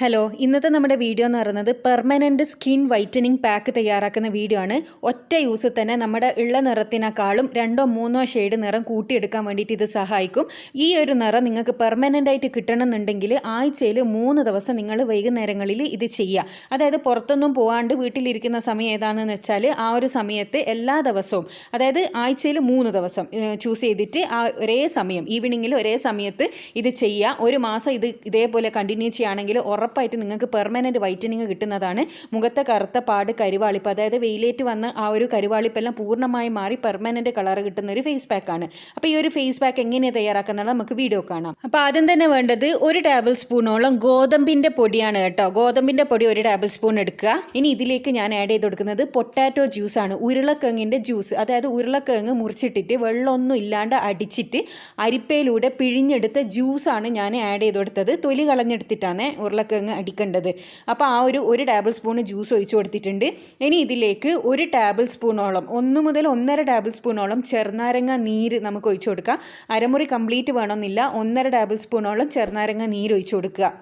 Hello, ഇന്നത്തെ നമ്മുടെ video എന്ന് പറയുന്നത് പെർമനൻറ്റ് സ്കിൻ വൈറ്റനിങ് പാക്ക് തയ്യാറാക്കുന്ന വീഡിയോ ആണ്. ഒറ്റ യൂസ് തന്നെ നമ്മുടെ ഉള്ള നിറത്തിനേക്കാളും 2-3 ഷെയ്ഡ് നിറം കൂട്ടിയെടുക്കാൻ വേണ്ടിയിട്ട് ഇത് സഹായിക്കും. ഈ ഒരു നിറം നിങ്ങൾക്ക് പെർമനൻ്റ് ആയിട്ട് കിട്ടണമെന്നുണ്ടെങ്കിൽ ആഴ്ചയിൽ 3 ദിവസം നിങ്ങൾ വൈകുന്നേരങ്ങളിൽ ഇത് ചെയ്യുക. അതായത് പുറത്തൊന്നും പോകാണ്ട് വീട്ടിലിരിക്കുന്ന സമയം ഏതാണെന്ന് വെച്ചാൽ ആ ഒരു സമയത്ത് എല്ലാ ദിവസവും, അതായത് ആഴ്ചയിൽ 3 ദിവസം ചൂസ് ചെയ്തിട്ട് ഒരേ സമയം ഈവനിങ്ങിൽ ഒരേ സമയത്ത് ഇത് ചെയ്യുക. ഒരു മാസം ഇതേപോലെ കണ്ടിന്യൂ ചെയ്യുകയാണെങ്കിൽ ഉറപ്പായിട്ട് നിങ്ങൾക്ക് പെർമനൻറ്റ് വൈറ്റനിങ് കിട്ടുന്നതാണ്. മുഖത്തെ കറുത്ത പാട്, കരുവാളിപ്പ്, അതായത് വെയിലേറ്റ് വന്ന ആ ഒരു കരുവാളിപ്പെല്ലാം പൂർണ്ണമായി മാറി പെർമനൻറ്റ് കളർ കിട്ടുന്ന ഒരു ഫേസ് പാക്കാണ്. അപ്പോൾ ഈ ഒരു ഫേസ് പാക്ക് എങ്ങനെയാണ് തയ്യാറാക്കുന്നത് നമുക്ക് വീഡിയോ കാണാം. അപ്പോൾ ആദ്യം തന്നെ വേണ്ടത് 1 ടേബിൾ സ്പൂണോളം ഗോതമ്പിൻ്റെ പൊടിയാണ് കേട്ടോ. ഗോതമ്പിൻ്റെ പൊടി 1 ടേബിൾ സ്പൂൺ എടുക്കുക. ഇനി ഇതിലേക്ക് ഞാൻ ആഡ് ചെയ്ത് കൊടുക്കുന്നത് പൊട്ടാറ്റോ ജ്യൂസാണ്, ഉരുളക്കിഴങ്ങിൻ്റെ ജ്യൂസ്. അതായത് ഉരുളക്കിഴങ്ങ് മുറിച്ചിട്ടിട്ട് വെള്ളമൊന്നും ഇല്ലാണ്ട് അടിച്ചിട്ട് അരിപ്പയിലൂടെ പിഴിഞ്ഞെടുത്ത ജ്യൂസാണ് ഞാൻ ആഡ് ചെയ്ത് കൊടുത്തത്. തൊലി കളഞ്ഞെടുത്തിട്ടാണ് ഉരുളക്കിഴങ്ങ് അടിക്കേണ്ടത്. അപ്പോൾ ആ ഒരു ടേബിൾ സ്പൂൺ ജ്യൂസ് ഒഴിച്ച് കൊടുത്തിട്ടുണ്ട്. ഇനി ഇതിലേക്ക് 1 ടേബിൾ സ്പൂണോളം 1 മുതൽ 1.5 ടേബിൾ സ്പൂണോളം ചെറുനാരങ്ങ നീര് നമുക്ക് ഒഴിച്ച് കൊടുക്കാം. അരമുറി കംപ്ലീറ്റ് വേണമെന്നില്ല. 1.5 ടേബിൾ സ്പൂണോളം ചെറുനാരങ്ങ നീര് ഒഴിച്ച് കൊടുക്കുക.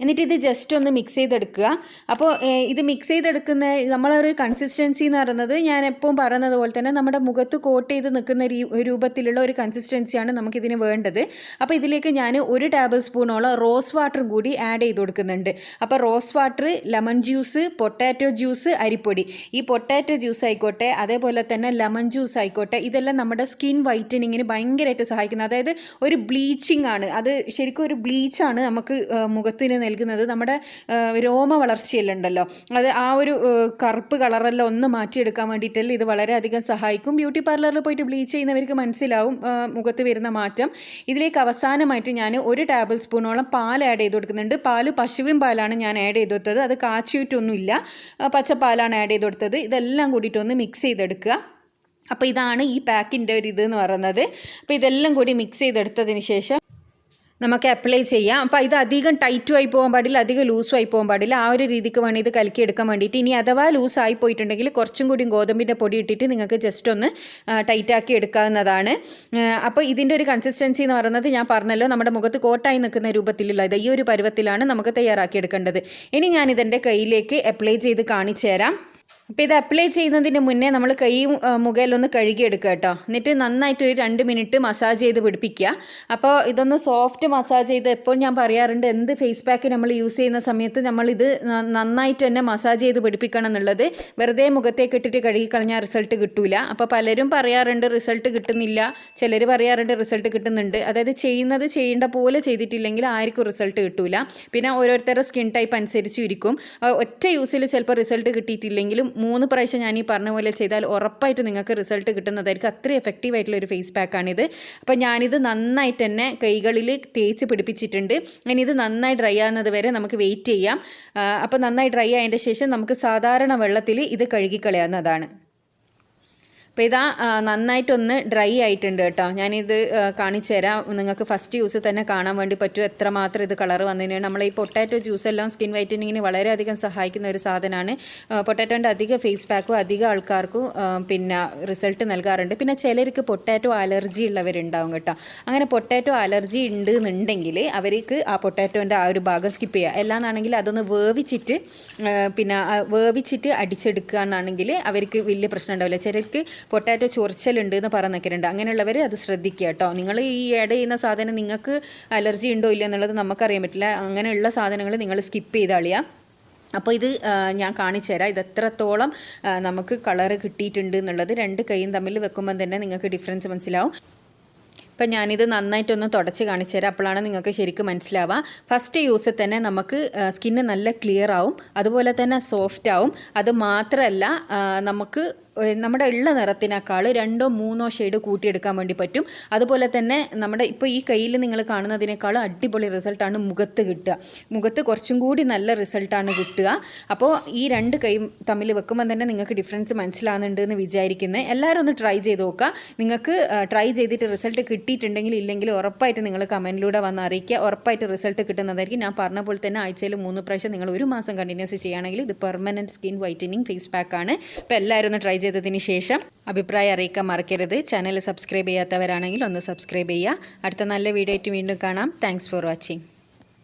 എന്നിട്ട് ഇത് ജസ്റ്റ് ഒന്ന് മിക്സ് ചെയ്തെടുക്കുക. അപ്പോൾ ഇത് മിക്സ് ചെയ്തെടുക്കുന്ന നമ്മളൊരു കൺസിസ്റ്റൻസി എന്ന് പറയുന്നത് ഞാൻ എപ്പോഴും പറയുന്നത് പോലെ തന്നെ നമ്മുടെ മുഖത്ത് കോട്ട് ചെയ്ത് നിൽക്കുന്ന രൂപത്തിലുള്ള ഒരു കൺസിസ്റ്റൻസിയാണ് നമുക്കിതിന് വേണ്ടത്. അപ്പോൾ ഇതിലേക്ക് ഞാൻ 1 ടേബിൾ സ്പൂണോളം റോസ് വാട്ടറും കൂടി ആഡ് ചെയ്ത് കൊടുക്കുന്നുണ്ട്. അപ്പോൾ rose water, lemon juice, potato juice, അരിപ്പൊടി. ഈ പൊട്ടാറ്റോ ജ്യൂസ് ആയിക്കോട്ടെ, അതേപോലെ തന്നെ ലെമൺ ജ്യൂസ് ആയിക്കോട്ടെ, ഇതെല്ലാം നമ്മുടെ സ്കിൻ വൈറ്റനിങ്ങിന് ഭയങ്കരമായിട്ട് സഹായിക്കുന്നത്. അതായത് ഒരു ബ്ലീച്ചിങ് ആണ്, അത് ശരിക്കും ഒരു ബ്ലീച്ചാണ് നമുക്ക് മുഖത്തിന് നൽകുന്നത്. നമ്മുടെ രോമ വളർച്ചയെല്ലാം ഉണ്ടല്ലോ, അത് ആ ഒരു കറുപ്പ് കളറെല്ലാം ഒന്ന് മാറ്റിയെടുക്കാൻ വേണ്ടിയിട്ടല്ലേ ഇത് വളരെയധികം സഹായിക്കും. ബ്യൂട്ടി പാർലറിൽ പോയിട്ട് ബ്ലീച്ച് ചെയ്യുന്നവർക്ക് മനസ്സിലാവും മുഖത്ത് വരുന്ന മാറ്റം. ഇതിലേക്ക് അവസാനമായിട്ട് ഞാൻ 1 ടേബിൾ സ്പൂണോളം പാൽ ആഡ് ചെയ്ത് കൊടുക്കുന്നുണ്ട്. പാല് പശുവിൻ പാലാണ് ഞാൻ ആഡ് ചെയ്ത് കൊടുത്തത്, അത് കാച്ചിയിട്ടൊന്നുമില്ല, പച്ചപ്പാലാണ് ആഡ് ചെയ്ത് കൊടുത്തത്. ഇതെല്ലാം കൂടിയിട്ടൊന്ന് മിക്സ് ചെയ്തെടുക്കുക. അപ്പോൾ ഇതാണ് ഈ പാക്കിൻ്റെ ഒരു ഇതെന്ന് പറയുന്നത്. അപ്പോൾ ഇതെല്ലാം കൂടി മിക്സ് ചെയ്തെടുത്തതിന് ശേഷം നമുക്ക് അപ്ലൈ ചെയ്യാം. അപ്പോൾ ഇത് അധികം ടൈറ്റും ആയി പോകാൻ പാടില്ല, അധികം ലൂസും ആയി പോകാൻ പാടില്ല. ആ ഒരു രീതിക്ക് വേണം ഇത് കലക്കിയെടുക്കാൻ വേണ്ടിയിട്ട്. ഇനി അഥവാ ലൂസായി പോയിട്ടുണ്ടെങ്കിൽ കുറച്ചും കൂടി ഗോതമ്പിൻ്റെ പൊടി ഇട്ടിട്ട് നിങ്ങൾക്ക് ജസ്റ്റ് ഒന്ന് ടൈറ്റാക്കി എടുക്കാവുന്നതാണ്. അപ്പോൾ ഇതിൻ്റെ ഒരു കൺസിസ്റ്റൻസി എന്ന് പറയുന്നത് ഞാൻ പറഞ്ഞല്ലോ, നമ്മുടെ മുഖത്ത് കോട്ടായി നിൽക്കുന്ന രൂപത്തിലുള്ള ഈ ഒരു പരുവത്തിലാണ് നമുക്ക് തയ്യാറാക്കി എടുക്കേണ്ടത്. ഇനി ഞാനിതെൻ്റെ കയ്യിലേക്ക് അപ്ലൈ ചെയ്ത് കാണിച്ചു തരാം. അപ്പോൾ ഇത് അപ്ലൈ ചെയ്യുന്നതിന് മുന്നേ നമ്മൾ കൈയും മുഖയിലൊന്ന് കഴുകിയെടുക്കുക കേട്ടോ. എന്നിട്ട് നന്നായിട്ട് ഒരു 2 മിനിറ്റ് മസാജ് ചെയ്ത് പിടിപ്പിക്കുക. അപ്പോൾ ഇതൊന്ന് സോഫ്റ്റ് മസാജ് ചെയ്ത്, എപ്പോൾ ഞാൻ പറയാറുണ്ട് എന്ത് ഫേസ് പാക്ക് നമ്മൾ യൂസ് ചെയ്യുന്ന സമയത്ത് നമ്മളിത് നന്നായിട്ട് തന്നെ മസാജ് ചെയ്ത് പിടിപ്പിക്കണം എന്നുള്ളത്. വെറുതെ മുഖത്തേക്ക് ഇട്ടിട്ട് കഴുകിക്കളഞ്ഞാൽ റിസൾട്ട് കിട്ടില്ല. അപ്പോൾ പലരും പറയാറുണ്ട് റിസൾട്ട് കിട്ടുന്നില്ല, ചിലർ പറയാറുണ്ട് റിസൾട്ട് കിട്ടുന്നുണ്ട്. അതായത് ചെയ്യേണ്ട പോലെ ചെയ്തിട്ടില്ലെങ്കിൽ ആർക്കും റിസൾട്ട് കിട്ടില്ല. പിന്നെ ഓരോരുത്തരുടെ സ്കിൻ ടൈപ്പ് അനുസരിച്ചും ഇരിക്കും. ഒറ്റ യൂസിൽ ചിലപ്പോൾ റിസൾട്ട് കിട്ടിയിട്ടില്ലെങ്കിലും 3 പ്രാവശ്യം ഞാൻ ഈ പറഞ്ഞ പോലെ ചെയ്താൽ ഉറപ്പായിട്ട് നിങ്ങൾക്ക് റിസൾട്ട് കിട്ടുന്നതായിരിക്കും. അത്രയും എഫക്റ്റീവ് ആയിട്ടുള്ള ഒരു ഫേസ് പാക്കാണിത്. അപ്പോൾ ഞാനിത് നന്നായിട്ട് തന്നെ കൈകളിൽ തേച്ച് പിടിപ്പിച്ചിട്ടുണ്ട്. ഇനി ഇത് നന്നായി ഡ്രൈ ആകുന്നത് വരെ നമുക്ക് വെയിറ്റ് ചെയ്യാം. അപ്പോൾ നന്നായി ഡ്രൈ ആയതിൻ്റെ ശേഷം നമുക്ക് സാധാരണ വെള്ളത്തിൽ ഇത് കഴുകിക്കളയാവുന്നതാണ്. അപ്പോൾ ഇതാ നന്നായിട്ടൊന്ന് ഡ്രൈ ആയിട്ടുണ്ട് കേട്ടോ. ഞാനിത് കാണിച്ചു തരാം, നിങ്ങൾക്ക് ഫസ്റ്റ് യൂസ് തന്നെ കാണാൻ വേണ്ടി പറ്റും എത്രമാത്രം ഇത് കളർ വന്നതിനാണ്. നമ്മൾ ഈ പൊട്ടാറ്റോ ജ്യൂസ് എല്ലാം സ്കിൻ വൈറ്റനിങ്ങിന് വളരെയധികം സഹായിക്കുന്ന ഒരു സാധനമാണ്. പൊട്ടാറ്റോൻ്റെ അധിക ഫേസ് പാക്കും അധികം ആൾക്കാർക്കും പിന്നെ റിസൾട്ട് നൽകാറുണ്ട്. പിന്നെ ചിലർക്ക് പൊട്ടാറ്റോ അലർജി ഉള്ളവരുണ്ടാവും കേട്ടോ. അങ്ങനെ പൊട്ടാറ്റോ അലർജി ഉണ്ട് എന്നുണ്ടെങ്കിൽ അവർക്ക് ആ പൊട്ടാറ്റോൻ്റെ ആ ഒരു ഭാഗം സ്കിപ്പ് ചെയ്യുക. എല്ലാന്നാണെങ്കിൽ അതൊന്ന് വേവിച്ചിട്ട് അടിച്ചെടുക്കുക എന്നാണെങ്കിൽ അവർക്ക് വലിയ പ്രശ്നം ഉണ്ടാവില്ല. ചിലർക്ക് പൊട്ടാറ്റോ ചൊറിച്ചലുണ്ട് എന്ന് പറഞ്ഞിട്ടുണ്ട്. അങ്ങനെയുള്ളവർ അത് ശ്രദ്ധിക്കുക കേട്ടോ. നിങ്ങൾ ഈ ആഡ് ചെയ്യുന്ന സാധനം നിങ്ങൾക്ക് അലർജി ഉണ്ടോ ഇല്ല എന്നുള്ളത് നമുക്കറിയാൻ പറ്റില്ല. അങ്ങനെയുള്ള സാധനങ്ങൾ നിങ്ങൾ സ്കിപ്പ് ചെയ്താളിയാം. അപ്പോൾ ഇത് ഞാൻ കാണിച്ചു തരാം ഇത് എത്രത്തോളം നമുക്ക് കളറ് കിട്ടിയിട്ടുണ്ട് എന്നുള്ളത്. 2 കൈയും തമ്മിൽ വെക്കുമ്പം തന്നെ നിങ്ങൾക്ക് ഡിഫറൻസ് മനസ്സിലാവും. ഇപ്പം ഞാനിത് നന്നായിട്ടൊന്ന് തുടച്ച് കാണിച്ചു തരാം, അപ്പോഴാണ് നിങ്ങൾക്ക് ശരിക്കും മനസ്സിലാവുക. ഫസ്റ്റ് യൂസിൽ തന്നെ നമുക്ക് സ്കിന്ന് നല്ല ക്ലിയർ ആവും, അതുപോലെ തന്നെ സോഫ്റ്റ് ആവും. അത് മാത്രമല്ല നമുക്ക് നമ്മുടെ ഉള്ള നിറത്തിനേക്കാൾ 2-3 ഷെയ്ഡ് കൂട്ടിയെടുക്കാൻ വേണ്ടി പറ്റും. അതുപോലെ തന്നെ നമ്മുടെ ഇപ്പോൾ ഈ കയ്യിൽ നിങ്ങൾ കാണുന്നതിനേക്കാളും അടിപൊളി റിസൾട്ടാണ് മുഖത്ത് കിട്ടുക. മുഖത്ത് കുറച്ചും കൂടി നല്ല റിസൾട്ടാണ് കിട്ടുക. അപ്പോൾ ഈ 2 കൈയും തമ്മിൽ വെക്കുമ്പോൾ തന്നെ നിങ്ങൾക്ക് ഡിഫറൻസ് മനസ്സിലാകുന്നുണ്ട് എന്ന് വിചാരിക്കുന്നത്. എല്ലാവരും ഒന്ന് ട്രൈ ചെയ്ത് നോക്കുക. നിങ്ങൾക്ക് ട്രൈ ചെയ്തിട്ട് റിസൾട്ട് കിട്ടിയിട്ടുണ്ടെങ്കിൽ ഇല്ലെങ്കിൽ ഉറപ്പായിട്ട് നിങ്ങൾ കമൻറ്റിലൂടെ വന്ന് അറിയിക്കുക. ഉറപ്പായിട്ട് റിസൾട്ട് കിട്ടുന്നതായിരിക്കും. ഞാൻ പറഞ്ഞ പോലെ തന്നെ ആഴ്ചയിൽ 3 പ്രാവശ്യം നിങ്ങൾ 1 മാസം കണ്ടിന്യൂസ് ചെയ്യുകയാണെങ്കിൽ ഇത് പെർമനൻറ്റ് സ്കിൻ വൈറ്റനിങ് ഫേസ് പാക്കാണ്. അപ്പോൾ എല്ലാവരും ഒന്ന് ട്രൈ ചെയ്തതിന് ശേഷം അഭിപ്രായം അറിയിക്കാൻ മറക്കരുത്. ചാനൽ സബ്സ്ക്രൈബ് ചെയ്യാത്തവരാണെങ്കിൽ ഒന്ന് സബ്സ്ക്രൈബ് ചെയ്യുക. അടുത്ത നല്ല വീഡിയോ ആയിട്ട് വീണ്ടും കാണാം. Thanks for watching.